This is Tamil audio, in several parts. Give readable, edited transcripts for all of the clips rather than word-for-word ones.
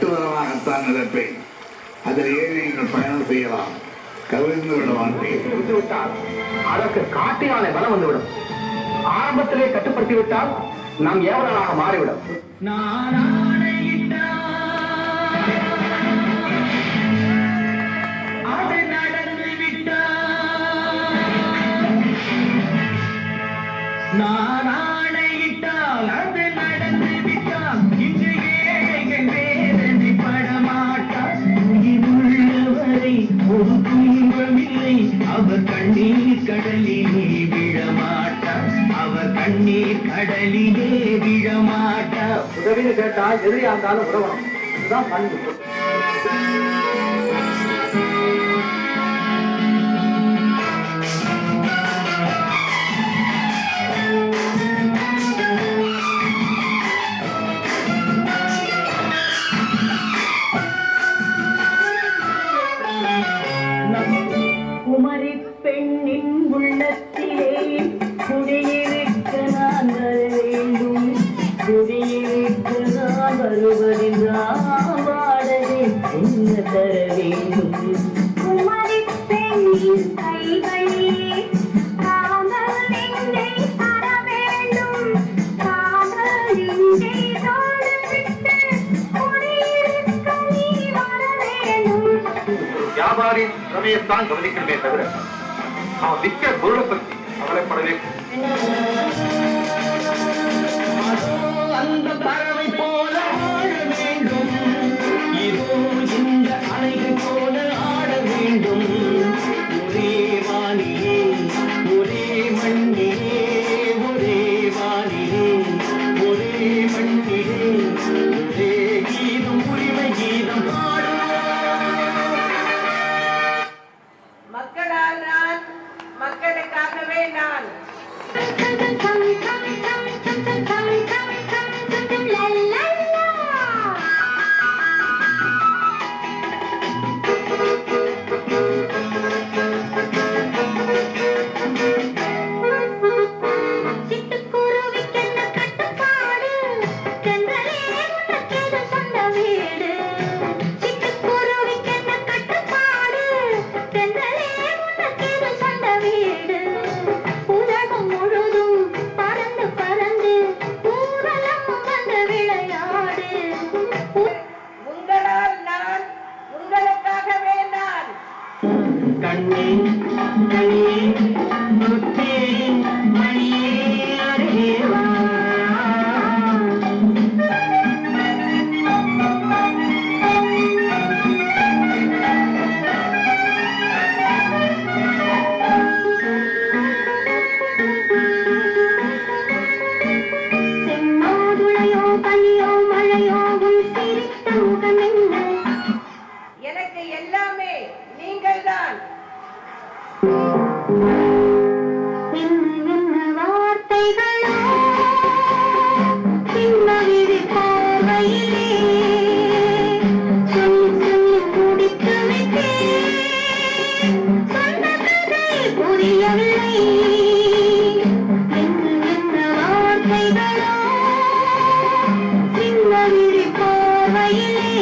கட்டுமரமாகத்தான் நினைப்பேன். அதில் ஏறி நீங்கள் பயணம் செய்யலாம். கவிழ்ந்து விட மாட்டேன். விட்டால் அதற்கு காட்டு யானை பலம் வந்துவிடும். ஆரம்பத்திலே கட்டுப்படுத்தி விட்டால் நாம் ஏவலனாக மாறிவிடும். அது நடந்து விட்டால் நான் ஆணையிட்டால் அது நடந்து விட்டால் இன்று ஏழைகள் வேதனை படமாட்டார். உள்ளவரை ஒரு துன்பமில்லை, அவர் கண்ணீர் கடலிலே விழமாட்டார். அவர் கண்ணீர் கடலிலே விழமாட்டார். உதவின்னு கேட்டால் எதிரியா இருந்தாலும் உதவணும். இதுதான் பண்பு. குமரி பெண்ணின் உள்ளத்திலே குடியிருக்க நான் வர வேண்டும். குடியிருக்க நான் வருவதென்றால் வாடகை என்ன தர வேண்டும். குமரி பெண்ணின் கைகளிலே காதல் நெஞ்சை தர வேண்டும். காதல் நெஞ்சை தோடுவிட்டு குடியிருக்க நீ வர வேண்டும். வியாபாரி சமயத்தான் கவனிக்கணுமே தவிர அவன் விற்க பொருளை பற்றி கவலைப்படவே. அந்த பறவை போல ஆட வேண்டும். இதோ இந்த அலைகள் போல ஆட வேண்டும். ஒரே வானிலே ஒரே மண்ணிலே ஒரே வானிலே ஒரே மண்ணிலே ஒரே கீதம் உரிமை கீதம் பாடும். மக்களால் நான், மக்களுக்காகவே நான். உங்களால் நான், உங்களுக்காகவே நான். கண்ணே கண்ணே முத்தே மணியே அறிவா. செம்மாதுளையோ பனியோ மழையோ உன் சிரித்த முகம் என்ன. எனக்கு எல்லாமே நீங்கள்தான். என்ன வார்த்தைகளோ பின்னவிழி பார்வையிலே சொல்லி சொல்லி முடித்து விட்டேன். சொன்ன கதை புரியவில்லை. என்ன வார்த்தைகளோ பின்னவிழி பார்வையிலே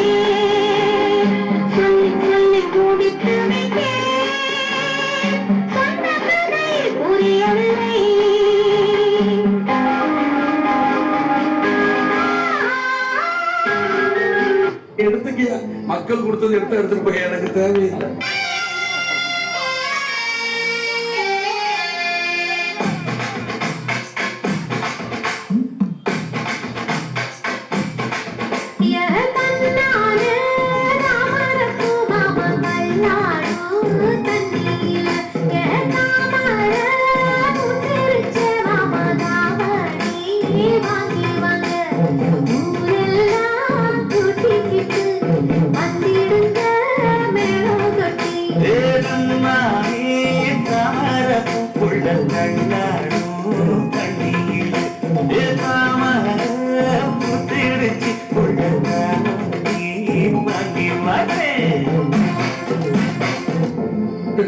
சொல்லி சொல்லி முடித்து விட்டேன். சொன்ன கதை புரியவில்லை. எடுத்துக்க மக்கள் கொடுத்தது எடுத்துட்டு போய் எனக்கு தேவையில்லை.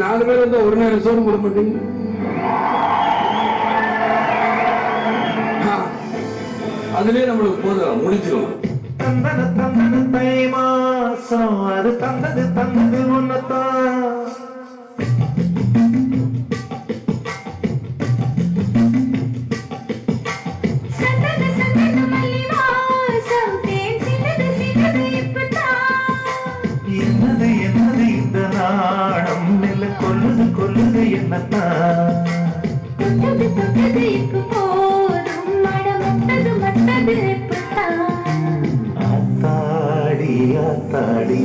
நாலு பேர் வந்து ஒரு நேரம் சோறு போட மாட்டீங்க. அதுலயே நம்மளுக்கு போதும் முடிச்சிடும். பாசம் அது தந்தது உன்னத்தான். சந்தன சந்தன மல்லி வாசம் தேன் சிந்தது சிந்தது இப்பதான். என்னது இந்த நாணம் மெல்ல கொல்லுது என்னத்தான். தொட்டது இப்ப போதும் மடம் மட்டது இப்பதான். ஆத்தாடி காத்தாடி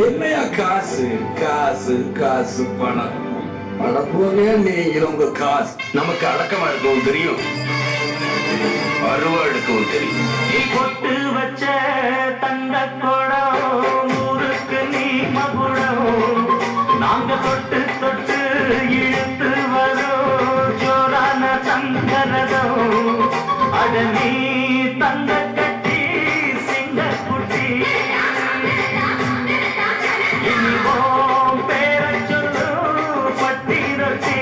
என்னையா காசு காசு காசு பணம் அடப்போவே நீங்களும் உங்க காசு நமக்கு அடக்கமா இருக்கவும் தெரியும் அருவா எடுக்கவும் தெரியும். நீ கொட்டு வச்ச தங்க குடம் ஊருக்கு நீ மகுடம். நாங்க தொட்டு இழுத்து வரும் ஜோரான தங்கரதம். அட நீ தங்க கட்டி சிங்க குட்டி இனிவோம் பேர சொல்லு பட்டி ரொட்டி.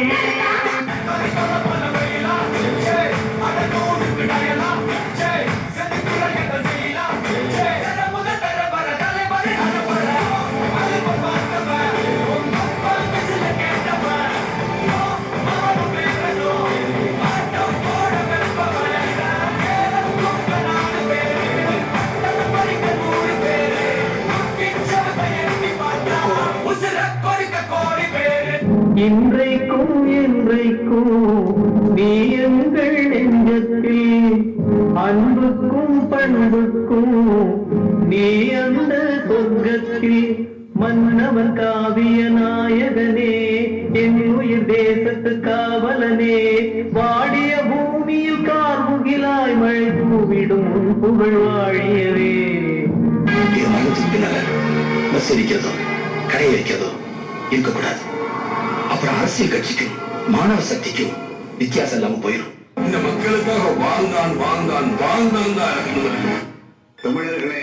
இன்றைக்கும் என்றைக்கும் நீ எங்கள் நெஞ்சத்தில் அன்புக்கும் பண்புக்கும் நீ அந்த சொர்க்கத்தில் மன்னவன் காவிய நாயகனே என் உயிர் தேசத்து காவலனே வாடிய பூமியில் கார்முகிலாய் மழை தூவிடும் புகழ் வாழியவே. சிரிக்கிறதோ கடை வைக்கிறதோ இருக்கக்கூடாது. அப்புறம் அரசியல் கட்சிக்கும் மாணவ சக்திக்கும் வித்தியாசம் இல்லாம போயிடும். இந்த மக்களுக்காக வாழ்ந்தான் தான் தமிழர்களே